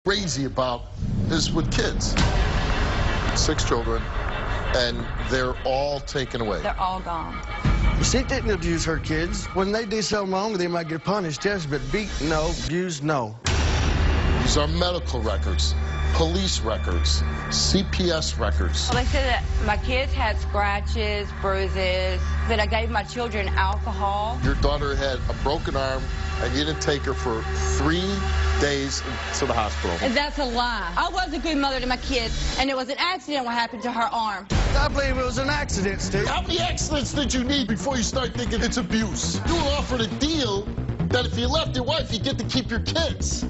crazy about is with kids. 6 children, and they're all taken away. They're all gone. She didn't abuse her kids. When they do something wrong, they might get punished, yes, but beat, no. Abuse, no. These are medical records, police records, CPS records. Well, they said that my kids had scratches, bruises, that I gave my children alcohol. Your daughter had a broken arm, and you didn't take her for 3 days to the hospital. And that's a lie. I was a good mother to my kids, and it was an accident what happened to her arm. I believe it was an accident, Steve. How many accidents did you need before you start thinking it's abuse? You were offered a deal that if you left your wife, you get to keep your kids.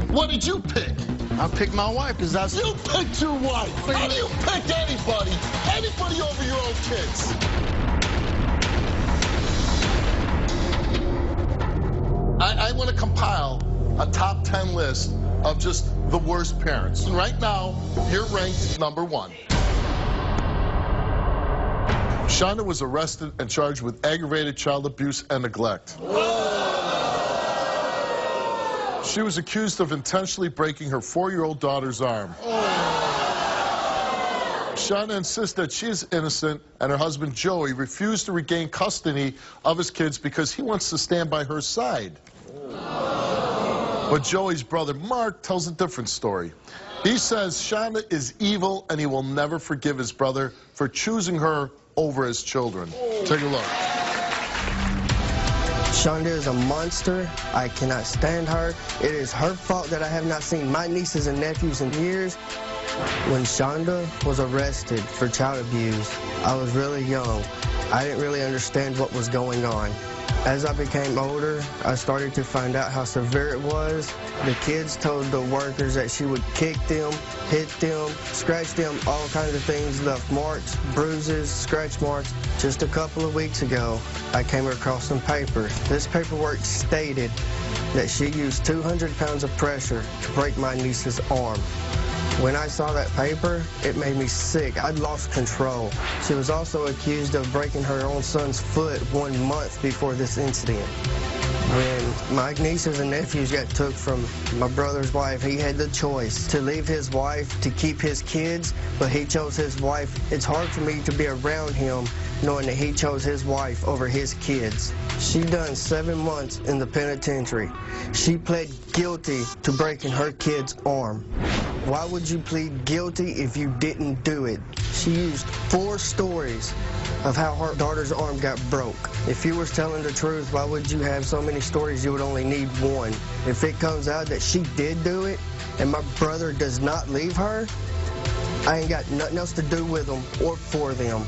What did you pick? I picked my wife because I... You picked your wife. How do you pick anybody over your own kids? I want to compile a top 10 list of just the worst parents. And right now, you're ranked #1. Shonda was arrested and charged with aggravated child abuse and neglect. She was accused of intentionally breaking her 4-year-old daughter's arm. Shonda insists that she is innocent, and her husband, Joey, refused to regain custody of his kids because he wants to stand by her side. But Joey's brother, Mark, tells a different story. He says Shonda is evil, and he will never forgive his brother for choosing her over his children. Take a look. Shonda is a monster. I cannot stand her. It is her fault that I have not seen my nieces and nephews in years. When Shonda was arrested for child abuse, I was really young. I didn't really understand what was going on. As I became older, I started to find out how severe it was. The kids told the workers that she would kick them, hit them, scratch them, all kinds of things, left marks, bruises, scratch marks. Just a couple of weeks ago, I came across some paper. This paperwork stated that she used 200 pounds of pressure to break my niece's arm. When I saw that paper, it made me sick. I lost control. She was also accused of breaking her own son's foot 1 month before this incident. When my nieces and nephews got took from my brother's wife, he had the choice to leave his wife to keep his kids, but he chose his wife. It's hard for me to be around him knowing that he chose his wife over his kids. She done 7 months in the penitentiary. She pled guilty to breaking her kid's arm. Why would you plead guilty if you didn't do it? She used 4 stories of how her daughter's arm got broke. If you was telling the truth, why would you have so many stories? You would only need 1. If it comes out that she did do it and my brother does not leave her, I ain't got nothing else to do with them or for them.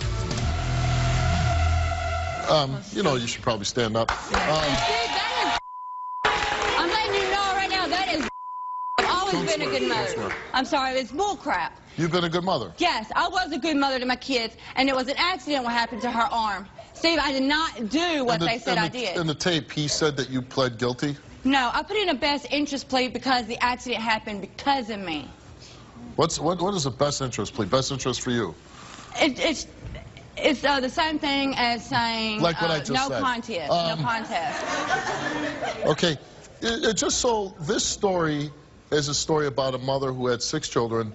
You know, you should probably stand up. I'm letting you know right now, that is I've always been a good mother. I'm sorry, it's bull crap. You've been a good mother? Yes, I was a good mother to my kids, and it was an accident what happened to her arm. Steve, I did not do what they said I did. In the tape, he said that you pled guilty? No, I put in a best interest plea because the accident happened because of me. What is a best interest plea? Best interest for you? It's the same thing as saying like what I just no said. contest, no contest. Okay, just so this story is a story about a mother who had 6 children,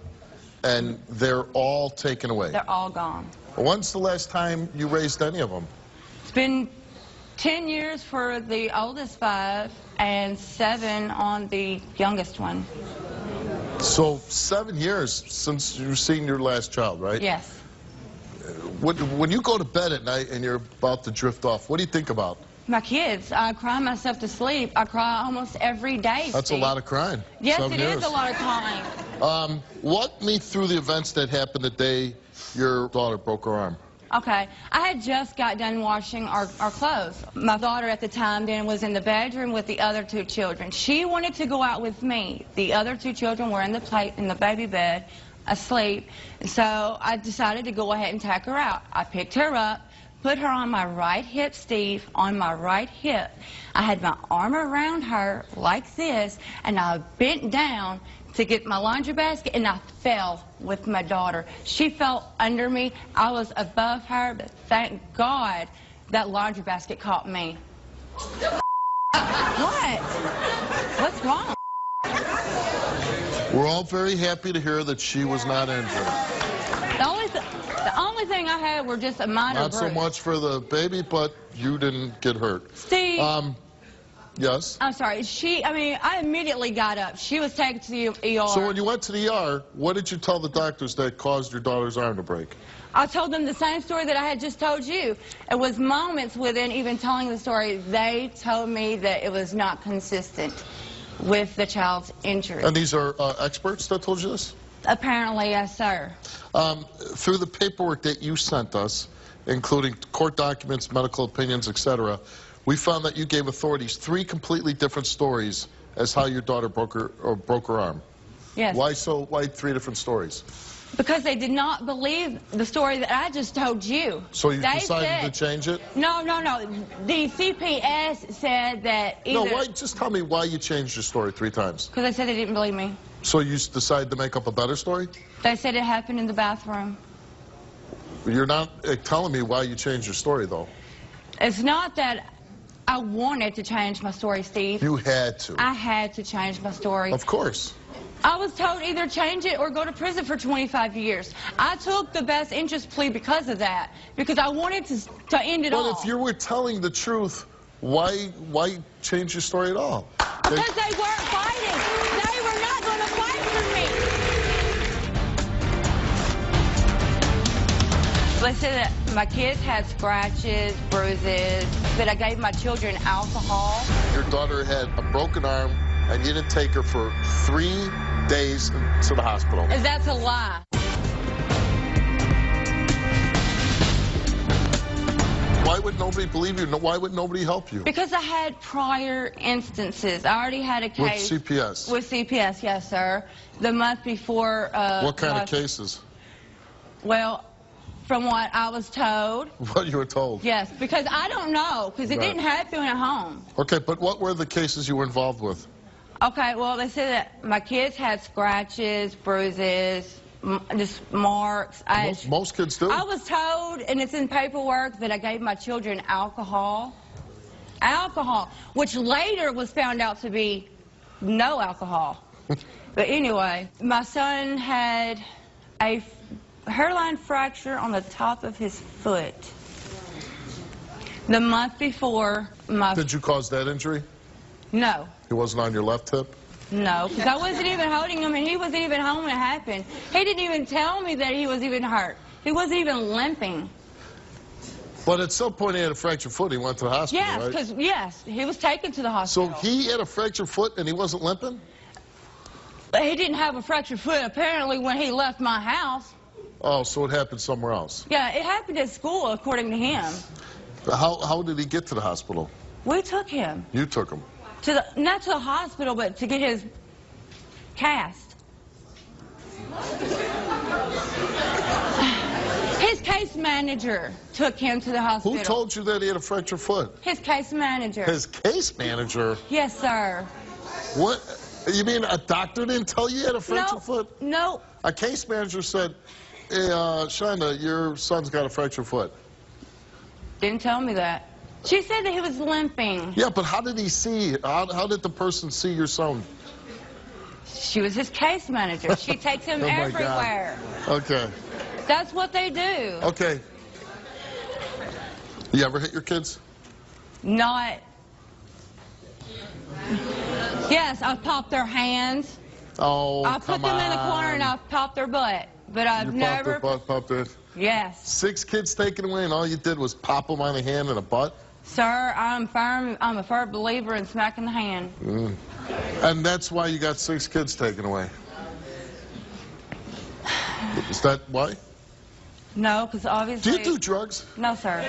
and they're all taken away. They're all gone. When's the last time you raised any of them? It's been 10 years for the oldest 5 and 7 on the youngest one. So 7 years since you've seen your last child, right? Yes. When you go to bed at night and you're about to drift off, what do you think about? My kids. I cry myself to sleep. I cry almost every day, That's Steve. a lot of crying. Yes, 7 it years. is a lot of crying. Walk me through the events that happened the day your daughter broke her arm. Okay. I had just got done washing our clothes. My daughter at the time then was in the bedroom with the other 2 children. She wanted to go out with me. The other 2 children were in the baby bed, asleep. And so I decided to go ahead and take her out. I picked her up, put her on my right hip, Steve, on my right hip. I had my arm around her like this, and I bent down to get my laundry basket, and I fell with my daughter. She fell under me. I was above her, but thank God that laundry basket caught me. What? What's wrong? We're all very happy to hear that she was not injured. The only thing I had were just a minor Not so bruise. much for the baby, but you didn't get hurt. Steve. Yes? I'm sorry. I immediately got up. She was taken to the ER. So when you went to the ER, what did you tell the doctors that caused your daughter's arm to break? I told them the same story that I had just told you. It was moments within even telling the story, they told me that it was not consistent with the child's injury. And these are experts that told you this? Apparently, yes, sir. Through the paperwork that you sent us, including court documents, medical opinions, etc., we found that you gave authorities 3 completely different stories as how your daughter broke her arm. Yes. Why 3 different stories? Because they did not believe the story that I just told you. So you They decided said, to change it? No. The CPS said that either... No, just tell me why you changed your story 3 times. Because they said they didn't believe me. So you decided to make up a better story? They said it happened in the bathroom. You're not telling me why you changed your story, though. It's not that I wanted to change my story, Steve. You had to. I had to change my story. Of course. I was told either change it or go to prison for 25 years. I took the best interest plea because of that, because I wanted to end it all. But if you were telling the truth, why change your story at all? Because they weren't fighting. They were not going to fight for me. They said that my kids had scratches, bruises, that I gave my children alcohol. Your daughter had a broken arm, and you didn't take her for 3 days to the hospital. That's a lie. Why would nobody believe you? Why would nobody help you? Because I had prior instances. I already had a case. With CPS? With CPS, yes, sir. The month before. What kind of cases? Well, from what I was told. What you were told? Yes, because I don't know, because it Right. didn't happen at home. Okay, but what were the cases you were involved with? Okay, well, they said that my kids had scratches, bruises, just marks. Most kids do. I was told, and it's in paperwork, that I gave my children alcohol. Alcohol, which later was found out to be no alcohol. But anyway, my son had a hairline fracture on the top of his foot. The month before my... Did you cause that injury? No. He wasn't on your left hip? No, because I wasn't even holding him, and he wasn't even home when it happened. He didn't even tell me that he was even hurt. He wasn't even limping. But at some point he had a fractured foot. He went to the hospital, Yes, right? because, yes, he was taken to the hospital. So he had a fractured foot and he wasn't limping? But he didn't have a fractured foot, apparently, when he left my house. Oh, so it happened somewhere else. Yeah, it happened at school, according to him. How did he get to the hospital? We took him. You took him. Not to the hospital, but to get his cast. His case manager took him to the hospital. Who told you that he had a fractured foot? His case manager. His case manager? Yes, sir. What? You mean a doctor didn't tell you he had a fractured foot? No. A case manager said, hey, Shonda, your son's got a fractured foot. Didn't tell me that. She said that he was limping. Yeah, but how did he see? How did the person see your son? She was his case manager. She takes him Oh, my God. everywhere. Okay. That's what they do. Okay. You ever hit your kids? Not. Yes, I've popped their hands. Oh, I put them in the corner and I've popped their butt. But I've never. Popped it. Yes. 6 kids taken away, and all you did was pop them on the hand and a butt? Sir, I'm a firm believer in smacking the hand. And that's why you got 6 kids taken away? Is that why? No, because obviously... Do you do drugs? No, sir.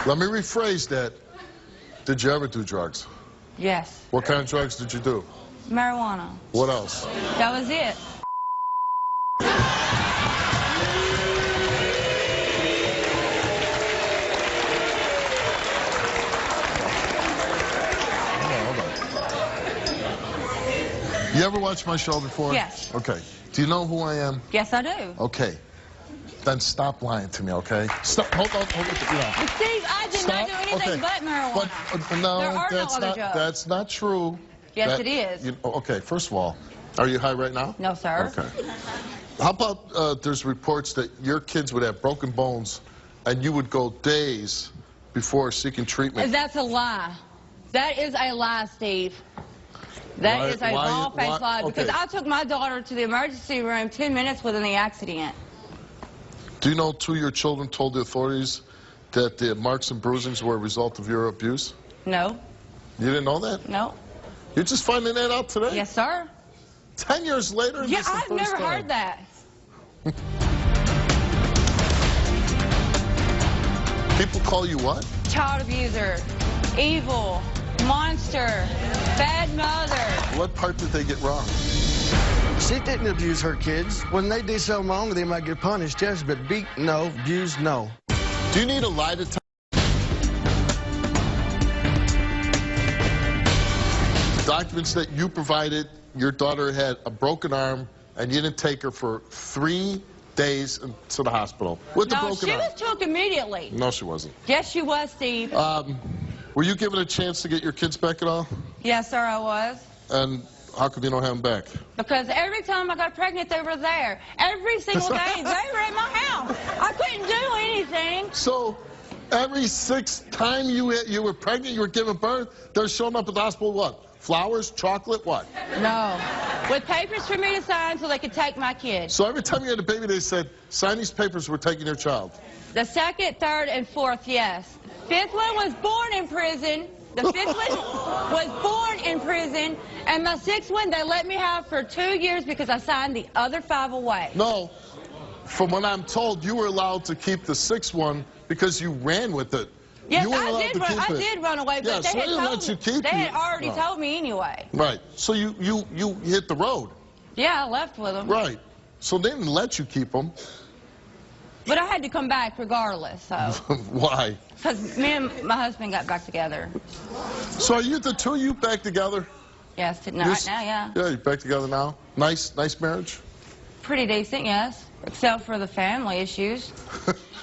Let me rephrase that. Did you ever do drugs? Yes. What kind of drugs did you do? Marijuana. What else? That was it. You ever watched my show before? Yes. Okay. Do you know who I am? Yes, I do. Okay. Then stop lying to me, okay? Stop. Hold on. But Steve, I did not do anything but marijuana. But no, there are that's no other not. drugs. That's not true. Yes, it is. Okay, first of all, are you high right now? No, sir. Okay. How about there's reports that your kids would have broken bones, and you would go days before seeking treatment? That's a lie. That is a lie, Steve. That is a bald-faced lie, because I took my daughter to the emergency room 10 minutes within the accident. Do you know two of your children told the authorities that the marks and bruisings were a result of your abuse? No. You didn't know that? No. You're just finding that out today? Yes, sir. 10 years later? Yeah, I've never heard that. People call you what? Child abuser, evil, monster, bad mother. What part did they get wrong? She didn't abuse her kids. When they do something wrong, they might get punished, yes, but beat, no. Abuse, no. Do you need a lie detector? Documents that you provided, your daughter had a broken arm, and you didn't take her for 3 days to the hospital with the broken arm. No, she was took immediately. No, she wasn't. Yes, she was, Steve. Were you given a chance to get your kids back at all? Yes, sir, I was. And how come you don't have them back? Because every time I got pregnant, they were there. Every single day, they were at my house. I couldn't do anything. So, every 6th time you were pregnant, you were giving birth, they're showing up at the hospital, what? Flowers, chocolate, what? No. With papers for me to sign so they could take my kid. So every time you had a baby, they said, sign these papers, we're taking your child. The 2nd, 3rd, and 4th, yes. 5th one was born in prison. The 5th one was born in prison. And my 6th one, they let me have for 2 years because I signed the other 5 away. No. From what I'm told, you were allowed to keep the 6th one because you ran with it. Yes, you were I did run away, but yeah, they so had they told let you me. keep They had you. already told me anyway. Right. So you hit the road. Yeah, I left with them. Right. So they didn't let you keep them. But I had to come back regardless, so. Why? Because me and my husband got back together. So are you the two of you back together? Yes, right now, yeah. Yeah, you're back together now? Nice marriage? Pretty decent, yes. Except for the family issues.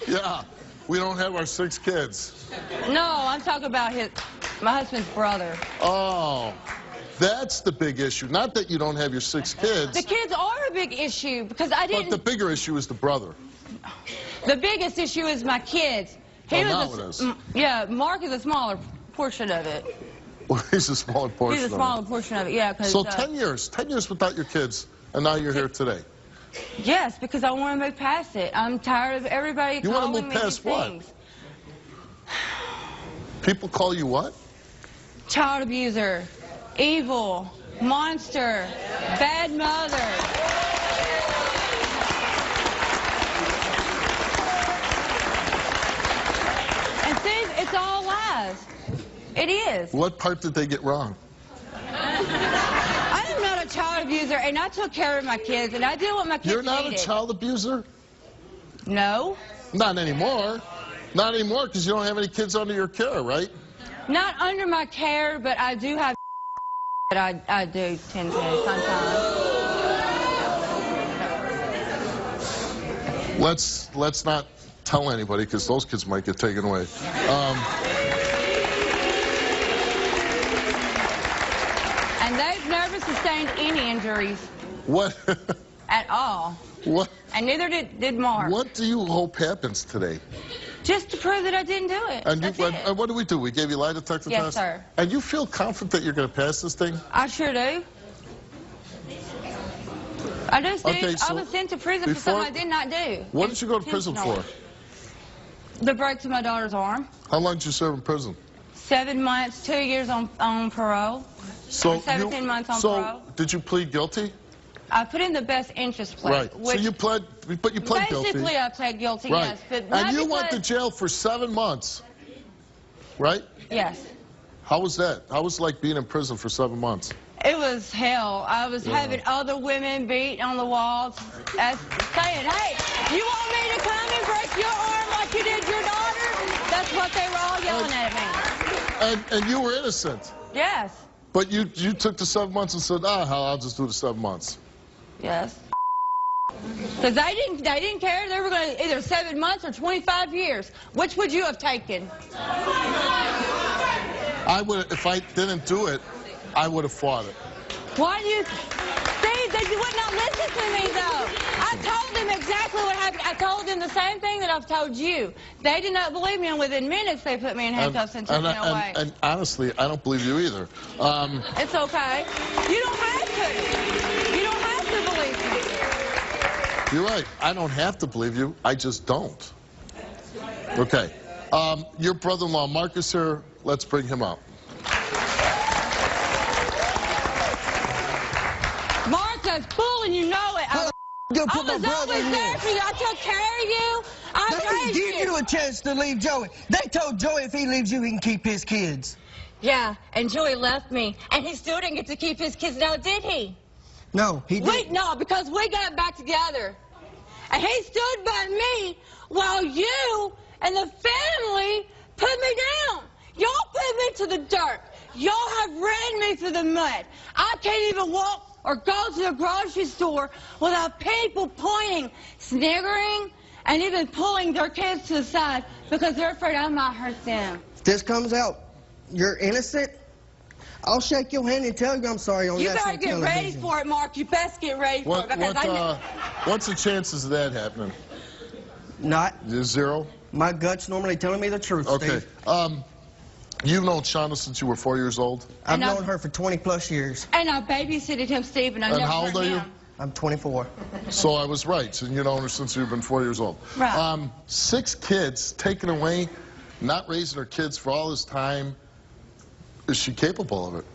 Yeah. We don't have our 6 kids. No, I'm talking about my husband's brother. Oh, that's the big issue. Not that you don't have your 6 kids. The kids are a big issue because I didn't. But the bigger issue is the brother. The biggest issue is my kids. Yeah, Mark is a smaller portion of it. Well, he's a smaller portion. He's a smaller portion of it, yeah. So 10 years without your kids, and now you're here today. Yes, because I want to move past it. I'm tired of everybody calling me these things. You want to move past what? People call you what? Child abuser, evil, monster, bad mother. And see, it's all lies. It is. What part did they get wrong? I am not a child abuser, and I took care of my kids, and I did what my kids You're not needed. a child abuser? No. Not anymore. Not anymore, because you don't have any kids under your care, right? Not under my care, but I do have that I do tend to sometimes. Let's not tell anybody, because those kids might get taken away. And they've never sustained any injuries. What? At all. What? And neither did Mark. What do you hope happens today? Just to prove that I didn't do it. And what did we do? We gave you a lie detector test? Yes, sir. And you feel confident that you're going to pass this thing? I sure do. I do, Steve. Okay, so I was sent to prison for something I did not do. What did you go to prison for? The break to my daughter's arm. How long did you serve in prison? 7 months, 2 years on parole. So 17 months on parole. Did you plead guilty? I put in the best interest plea. Right. So you pled guilty. Basically, I pled guilty, right. yes. But and you went to jail for 7 months, right? Yes. How was that? How was it like being in prison for 7 months? It was hell. I was having other women beat on the walls, saying, hey, you want me to come and break your arm like you did your daughter? That's what they were all yelling at me. And you were innocent. Yes. But you took the 7 months and said, I'll just do the 7 months. Yes. Because they didn't care. They were going to either 7 months or 25 years. Which would you have taken? I would, if I didn't do it, I would have fought it. Why do you... Steve, they would not listen to me, though. I told them exactly what happened. I told them the same thing that I've told you. They did not believe me, and within minutes they put me in handcuffs and took me away. And honestly, I don't believe you either. It's okay. You don't have to. You don't have to believe me. You're right. I don't have to believe you. I just don't. Okay. Your brother-in-law, Marcus, here. Let's bring him up. Marcus, fool, and you know it. I was always there for you. I took care of you. I They didn't give you a chance to leave Joey. They told Joey if he leaves you, he can keep his kids. Yeah, and Joey left me, and he still didn't get to keep his kids now, did he? No, he didn't. No, because we got back together. And he stood by me while you and the family put me down. Y'all put me to the dirt. Y'all have ran me through the mud. I can't even walk or go to the grocery store without people pointing, sniggering, and even pulling their kids to the side because they're afraid I might hurt them. If this comes out, you're innocent, I'll shake your hand and tell you I'm sorry on You national better get television. ready for it, Mark. You best get ready for it. Because What's the chances of that happening? Not. Zero? My gut's normally telling me the truth, Okay. Steve. You've known Shonda since you were 4 years old? I've known her for 20-plus years. And I babysitted him, Steve, and I never how old hurt are you? him. I'm 24. So I was right. So you've known her since you've been 4 years old. Right. 6 kids taken away, not raising her kids for all this time. Is she capable of it?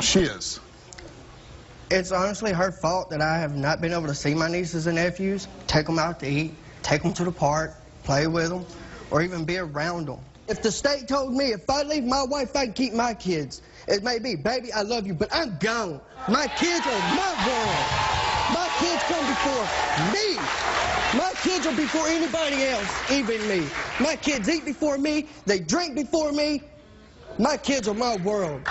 She is. It's honestly her fault that I have not been able to see my nieces and nephews, take them out to eat, take them to the park, play with them, or even be around them. If the state told me if I leave my wife, I can keep my kids, it may be, baby, I love you, but I'm gone. My kids are my world. My kids come before me. My kids are before anybody else, even me. My kids eat before me. They drink before me. My kids are my world.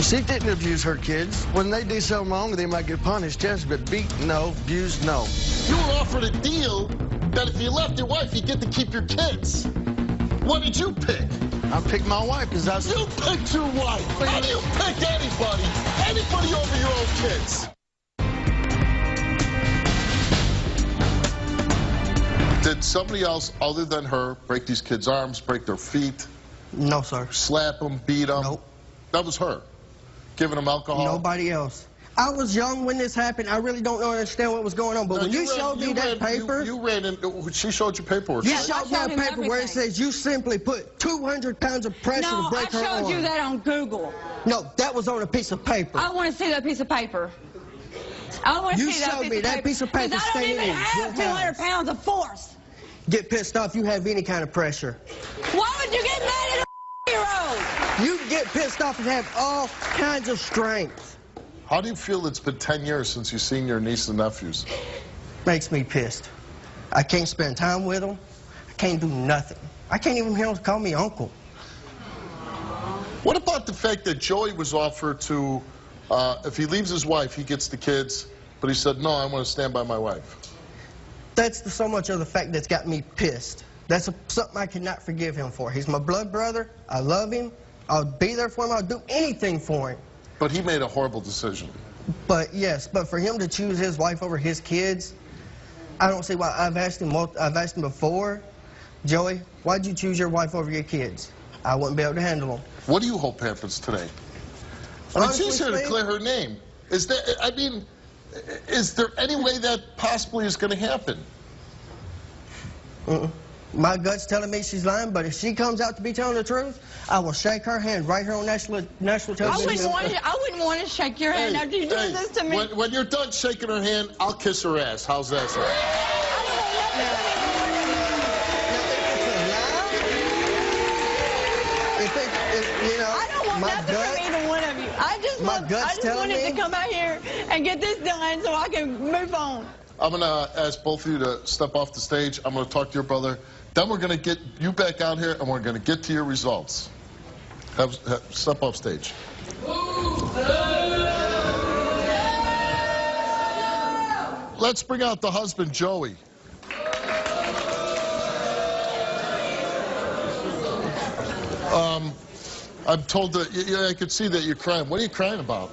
She didn't abuse her kids. When they do something wrong, they might get punished, yes, but beat, no. Abused, no. You were offered a deal that if you left your wife, you get to keep your kids. What did you pick? I picked my wife because I... You picked your wife. How do you pick anybody? Anybody over your own kids? Did somebody else other than her break these kids' arms, break their feet, No, sir. slap them, beat them? Nope. That was her. Giving them alcohol? Nobody else. I was young when this happened. I really don't understand what was going on. But when you showed me that paper... You ran in... She showed you paperwork. You right? showed me that paper where it says you simply put 200 pounds of pressure to break her arm. No, I showed you that on Google. No, that was on a piece of paper. I want to see that piece of paper. I want to see that piece of paper. You showed me that piece of paper. Because I don't even have 200 pounds of force. Get pissed off you have any kind of pressure. Why would you get mad at a 4-year-old? You get pissed off and have all kinds of strength. How do you feel it's been 10 years since you've seen your nieces and nephews? Makes me pissed. I can't spend time with them. I can't do nothing. I can't even hear them call me uncle. What about the fact that Joey was offered to, if he leaves his wife, he gets the kids, but he said, no, I want to stand by my wife? That's so much of the fact that's got me pissed. That's something I cannot forgive him for. He's my blood brother. I love him. I'll be there for him. I'll do anything for him. But he made a horrible decision. But yes, but for him to choose his wife over his kids, I don't see why. I've asked him before, Joey, why'd you choose your wife over your kids? I wouldn't be able to handle them. What do you hope happens today? I mean, she's here to clear her name. Is there any way that possibly is going to happen? My gut's telling me she's lying, but if she comes out to be telling the truth, I will shake her hand right here on national television. I wouldn't want to shake your hand after you do this to me. When you're done shaking her hand, I'll kiss her ass. How's that sound? I don't want nothing from either one of you. I just wanted to come out here and get this done so I can move on. I'm going to ask both of you to step off the stage. I'm going to talk to your brother. Then we're going to get you back out here, and we're going to get to your results. Step off stage. Let's bring out the husband, Joey. I'm told that I could see that you're crying. What are you crying about?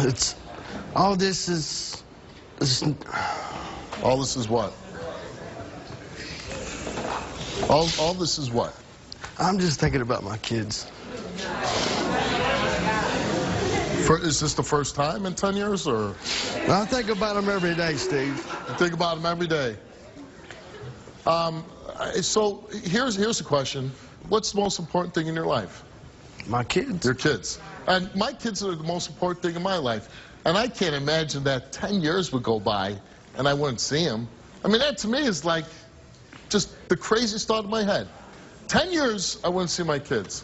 It's all this is. All this is what? All this is what? I'm just thinking about my kids. Is this the first time in 10 years, or? I think about them every day, Steve. You think about them every day. So here's a question. What's the most important thing in your life? My kids. Your kids. And my kids are the most important thing in my life. And I can't imagine that 10 years would go by and I wouldn't see them. I mean, that to me is like just the craziest thought in my head. 10 years, I wouldn't see my kids.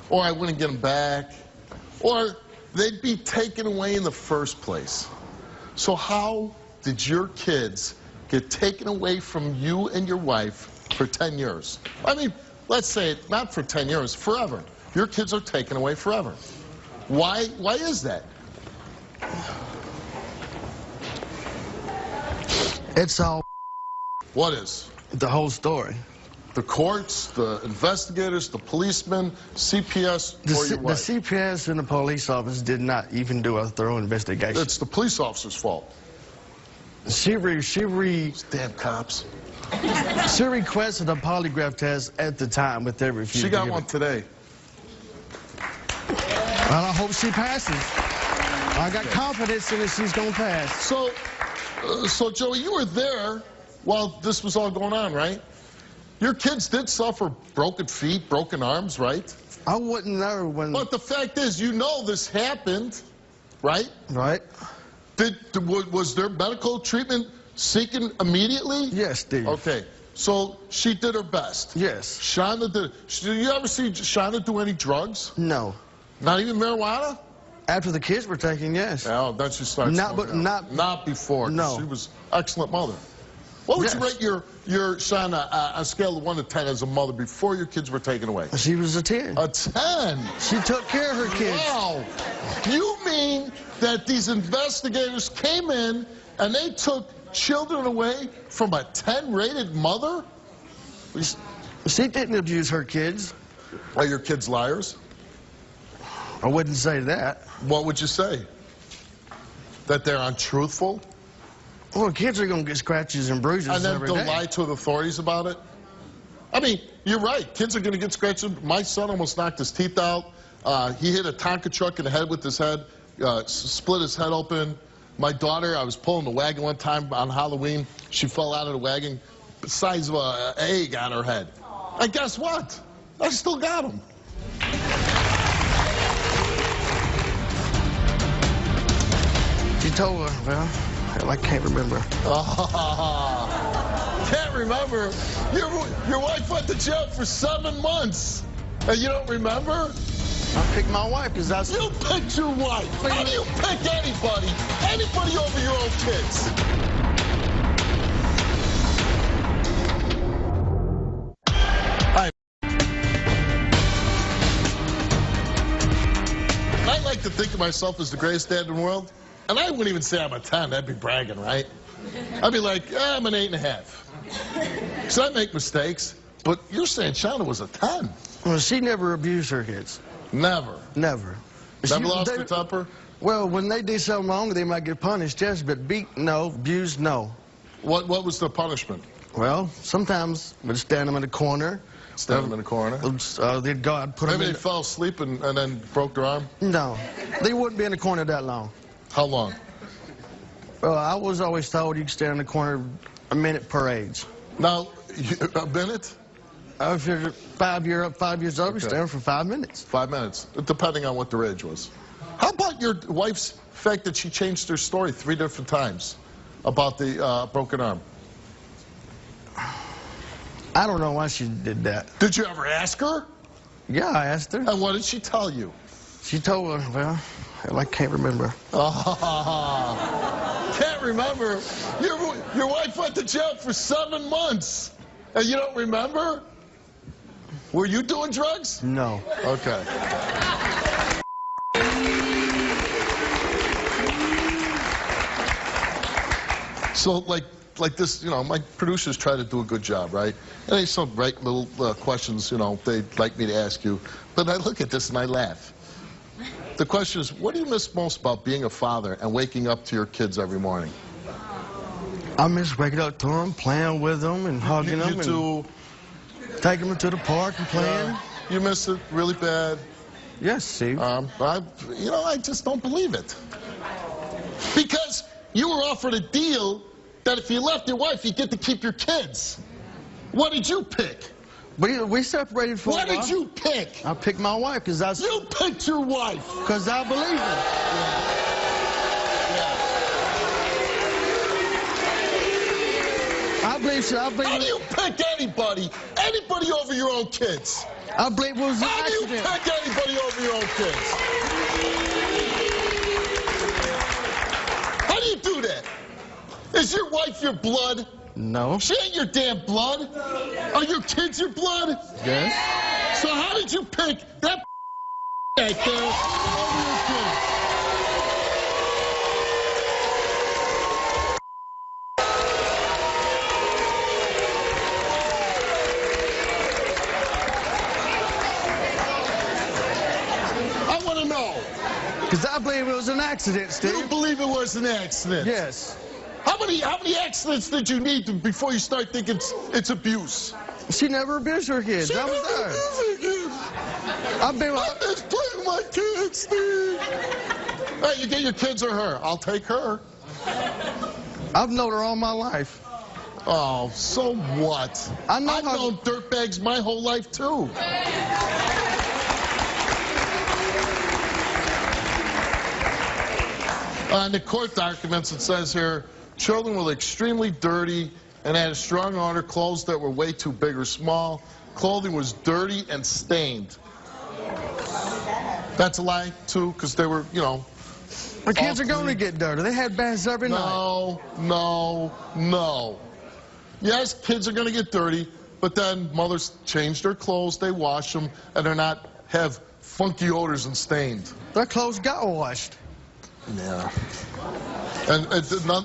Or I wouldn't get them back. Or they'd be taken away in the first place. So how did your kids get taken away from you and your wife for 10 years? I mean, let's say not for 10 years, forever. Your kids are taken away forever. Why is that? It's all What is? the whole story. The courts, the investigators, the policemen, CPS, or your The wife? CPS and the police office did not even do a thorough investigation. It's the police officer's fault. She Damn cops. requested a polygraph test at the time, but they refused. She got to give one it. today. Well, I hope she passes. I got confidence in that she's gonna pass. So Joey, you were there while this was all going on, right? Your kids did suffer broken feet, broken arms, right? I wouldn't know when. But the fact is, you know this happened, right? Right? Was there medical treatment seeking immediately? Yes, Steve. Okay, so she did her best. Yes. Shonda did. Did you ever see Shonda do any drugs? No. Not even marijuana? After the kids were taken, yes. Oh, then she started Not- smoking. but Not before. 'Cause No. She was an excellent mother. What would Yes. you rate your Shonda on a scale of 1 to 10 as a mother before your kids were taken away? She was a 10. A 10. She took care of her kids. Wow. You mean that these investigators came in and they took children away from a 10-rated mother? She didn't abuse her kids. Are your kids liars? I wouldn't say that. What would you say? That they're untruthful? Well, kids are going to get scratches and bruises And then every they'll day. lie to the authorities about it? I mean, you're right. Kids are going to get scratches. My son almost knocked his teeth out. He hit a Tonka truck in the head with his head, split his head open. My daughter, I was pulling the wagon one time on Halloween. She fell out of the wagon, the size of an egg on her head. And guess what? I still got him. She told her, well, hell, I can't remember. Can't remember. Your wife went to jail for 7 months. And you don't remember? I picked my wife because that's... You picked your wife. How do you pick anybody? Anybody over your own kids? I like to think of myself as the greatest dad in the world. And I wouldn't even say I'm a 10. That'd be bragging, right? I'd be like, I'm an 8.5. Because I make mistakes. But you're saying Shonda was a 10. Well, she never abused her kids. Never. Never. Never lost her temper? Well, when they do something wrong, they might get punished, yes, but beat, no. Abused, no. What was the punishment? Well, sometimes we'd stand them in the corner. Stand them in the corner? They'd go out and put Maybe them in... they fell asleep and then broke their arm? No. They wouldn't be in the corner that long. How long? Well, I was always told you could stand in the corner a minute per age. Now, a minute? If you're 5 years old, you stand for 5 minutes. 5 minutes, depending on what their age was. How about your wife's fact that she changed her story 3 different times about the broken arm? I don't know why she did that. Did you ever ask her? Yeah, I asked her. And what did she tell you? She told her, well, hell, I can't remember. Can't remember? Your wife went to jail for 7 months, and you don't remember? Were you doing drugs? No. Okay. So, like this, you know, my producers try to do a good job, right? And they some right little questions, you know, they'd like me to ask you. But I look at this and I laugh. The question is, what do you miss most about being a father and waking up to your kids every morning? I miss waking up to them, playing with them, and hugging them, and taking them to the park and playing. You miss it really bad? Yes, Steve. I just don't believe it. Because you were offered a deal that if you left your wife, you get to keep your kids. What did you pick? We separated for a while. What did you pick? I picked my wife because I... You picked your wife. Because I believe her. I believe so. How do you pick anybody? Anybody over your own kids? I believe it was an How do you accident. pick anybody over your own kids? How do you do that? Is your wife your blood? No. She ain't your damn blood. Are your kids your blood? Yes. So how did you pick that right there over your kids? I want to know. Because I believe it was an accident, Steve. You believe it was an accident? Yes. How many accidents did you need before you start thinking it's abuse? She never abused her kids. I was there. I've been I'm just playing with my kids, Steve. Hey, you get your kids or her? I'll take her. I've known her all my life. Oh, so what? I know I've how- known dirtbags my whole life, too. In the court documents, it says here, children were extremely dirty and had a strong odor, clothes that were way too big or small. Clothing was dirty and stained. That's a lie, too, because they were, you know... My kids are going to get dirty. They had baths every night. No. Yes, kids are going to get dirty, but then mothers change their clothes, they wash them, and they're not have funky odors and stained. Their clothes got washed. Yeah. And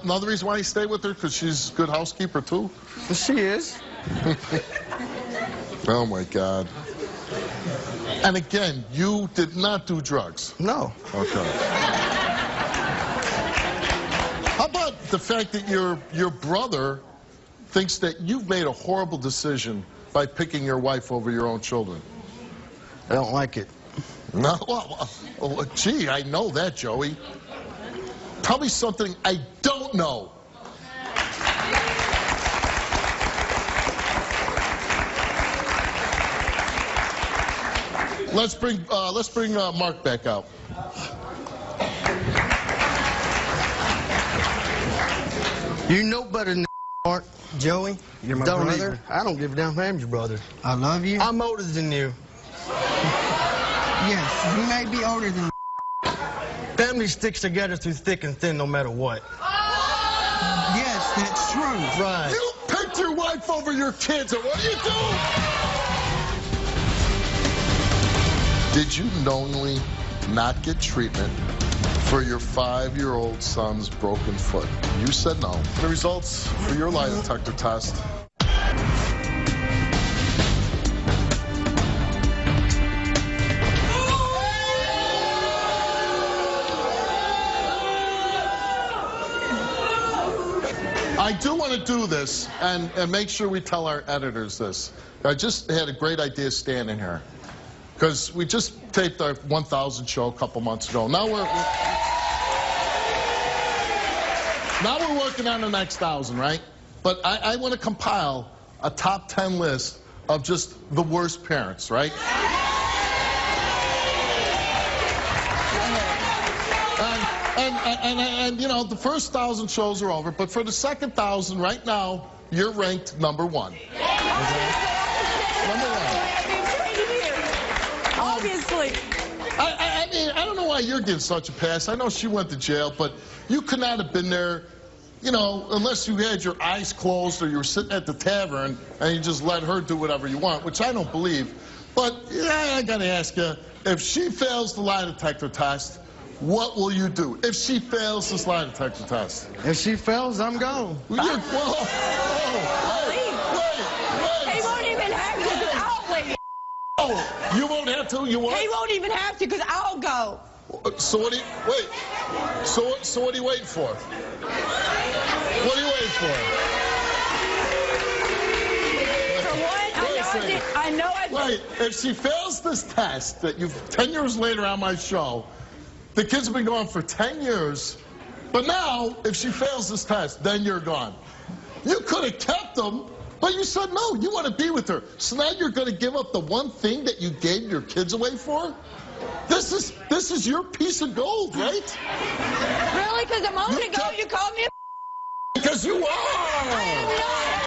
another reason why you stay with her, because she's a good housekeeper, too? She is. Oh, my God. And again, you did not do drugs. No. Okay. How about the fact that your brother thinks that you've made a horrible decision by picking your wife over your own children? I don't like it. No, well, gee, I know that, Joey. Tell me something I don't know. Let's bring Mark back out. You know better than Mark. Joey, you're my Don't brother. even. I don't give a damn if I'm your brother. I love you. I'm older than you. Yes, you may be older than Family sticks together through thick and thin no matter what. Yes, that's true. Right. You picked your wife over your kids, and what do you do? Did you knowingly not get treatment for your 5-year-old son's broken foot? You said no. The results for your lie detector test. I do want to do this and make sure we tell our editors this. I just had a great idea standing here. Because we just taped our 1,000 show a couple months ago. Now we're working on the next 1,000, right? But I want to compile a top 10 list of just the worst parents, right? And you know, the first 1,000 shows are over, but for the second 1,000, right now, you're ranked number 1. Number 1. Obviously. I mean, I don't know why you're getting such a pass. I know she went to jail, but you could not have been there, you know, unless you had your eyes closed or you were sitting at the tavern and you just let her do whatever you want, which I don't believe. But, yeah, I gotta ask you, if she fails the lie detector test, what will you do? If she fails this lie detector test? If she fails, I'm gone. Wait. He won't even have to, because I'll leave. Oh, you won't have to? You won't? He won't even have to, because I'll go. So what do you, wait. So what are you waiting for? What are you waiting for? For one, I know I did. Wait, if she fails this test that you've 10 years later on my show, the kids have been gone for 10 years, but now if she fails this test, then you're gone. You could have kept them, but you said no, you want to be with her. So now you're going to give up the one thing that you gave your kids away for? This is your piece of gold, right? Really? Because a moment ago you called me a Because you are. I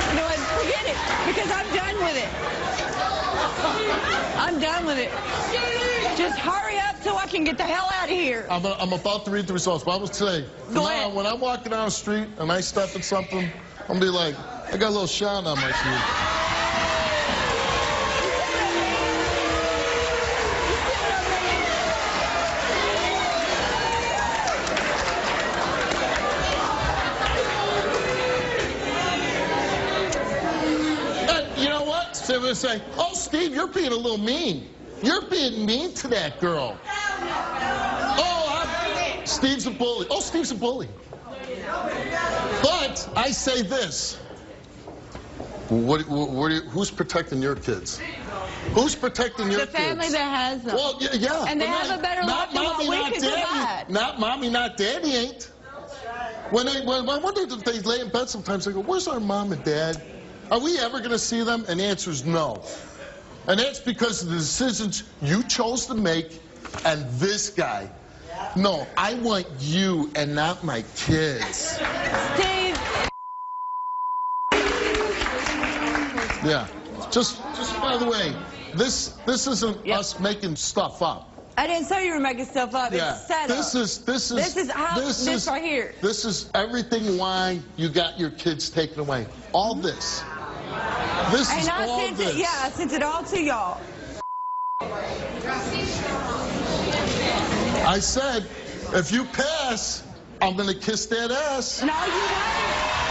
am not. Forget it, because I'm done with it. I'm done with it. Just hurry up so I can get the hell out of here. I'm about to read the results, but I was today. Go ahead. When I'm walking down the street and I step in something, I'm going to be like, I got a little shine on my shoe. They're going to say, oh, Steve, you're being a little mean. You're being mean to that girl. Oh, Steve's a bully. Oh, Steve's a bully. But I say this. Who's protecting your kids? Who's protecting your kids? The family that has them. Well, yeah. And they have a better life than what we can provide. Not mommy, not daddy ain't. When I wonder if they lay in bed sometimes, they go, where's our mom and dad? Are we ever going to see them? And the answer is no. And that's because of the decisions you chose to make and this guy. No, I want you and not my kids. Steve. Yeah. Just by the way, this isn't us making stuff up. I didn't say you were making stuff up. Yeah. It's set up. This right here. This is everything why you got your kids taken away. All this. This is all this. Yeah, I sent it all to y'all. I said, if you pass, I'm going to kiss that ass. No, you won't.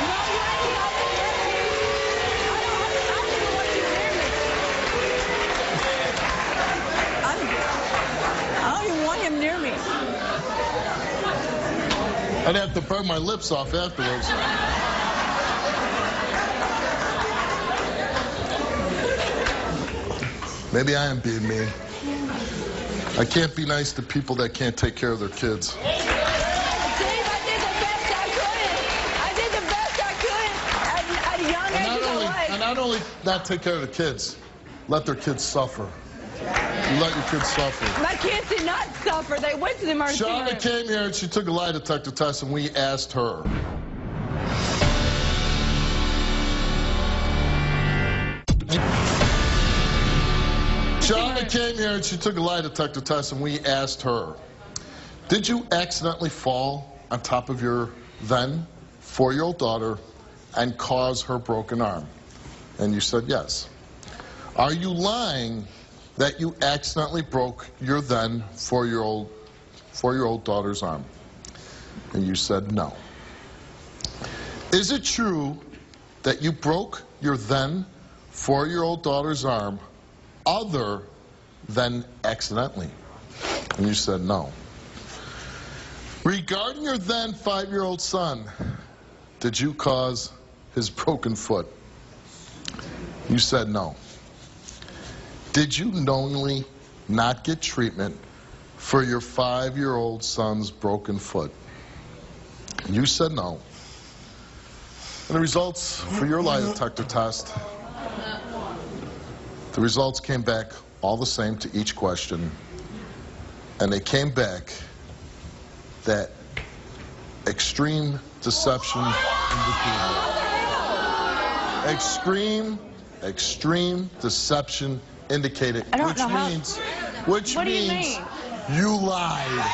No, you ain't. I don't even want him near me. I'd have to burn my lips off afterwards. Maybe I am being mean. I can't be nice to people that can't take care of their kids. Steve, I did the best I could. I did the best I could at a young age of my life. And not only not take care of the kids, let their kids suffer. You let your kids suffer. My kids did not suffer. They went to the emergency room. Shauna came here and she took a lie detector test and we asked her. Shauna came here and she took a lie detector test and we asked her, did you accidentally fall on top of your then 4-year-old daughter and cause her broken arm? And you said yes. Are you lying that you accidentally broke your then 4-year-old daughter's arm? And you said no. Is it true that you broke your then 4-year-old daughter's arm other than accidentally? And you said no. Regarding your then 5-year-old son, did you cause his broken foot? You said no. Did you knowingly not get treatment for your 5-year-old son's broken foot? You said no. And the results for your lie detector test, the results came back all the same to each question. And they came back that extreme deception indicated. Extreme deception indicated, which means you lied.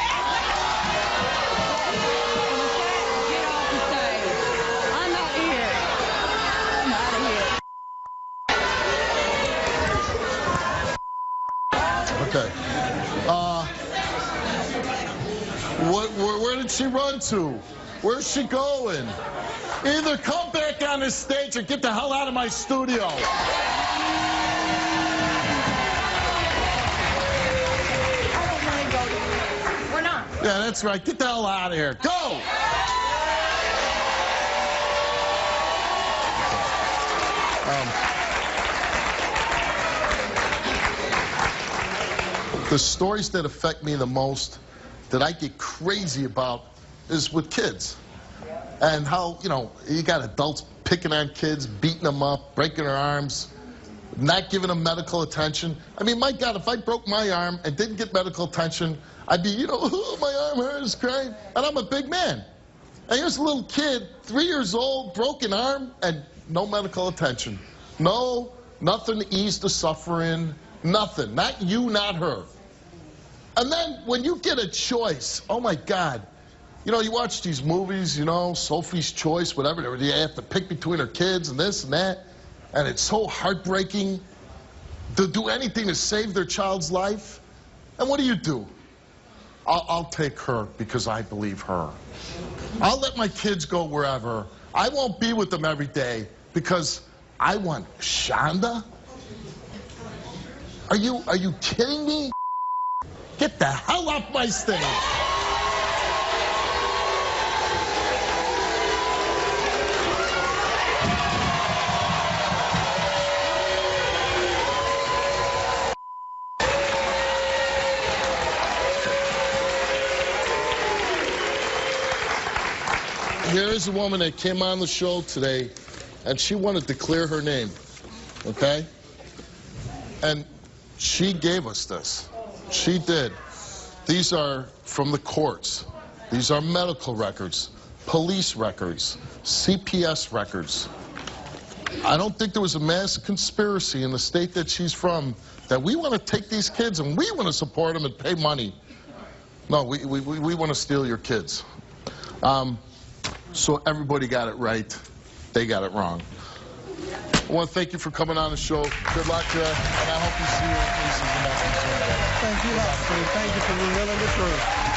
Okay. Where did she run to? Where's she going? Either come back on this stage or get the hell out of my studio. We're not. Yeah, that's right. Get the hell out of here. Go! The stories that affect me the most, that I get crazy about, is with kids. And how, you know, you got adults picking on kids, beating them up, breaking their arms, not giving them medical attention. I mean, my God, if I broke my arm and didn't get medical attention, I'd be, you know, oh, my arm hurts, crying. And I'm a big man. And here's a little kid, 3 years old, broken arm, and no medical attention. No, nothing to ease the suffering, nothing. Not you, not her. And then when you get a choice, oh my God, you know, you watch these movies, you know, Sophie's Choice, whatever, they have to pick between her kids and this and that, and it's so heartbreaking to do anything to save their child's life. And what do? I'll take her because I believe her. I'll let my kids go wherever. I won't be with them every day because I want Shonda? Are you kidding me? Get the hell off my stage. Here is a woman that came on the show today, and she wanted to clear her name, okay? And she gave us this. She did. These are from the courts. These are medical records, police records, CPS records. I don't think there was a mass conspiracy in the state that she's from that we want to take these kids and we want to support them and pay money. No, we want to steal your kids. So everybody got it right. They got it wrong. I want to thank you for coming on the show. Good luck to you, and I hope you see your faces in that. Thank you, Steve. Thank you for revealing the truth.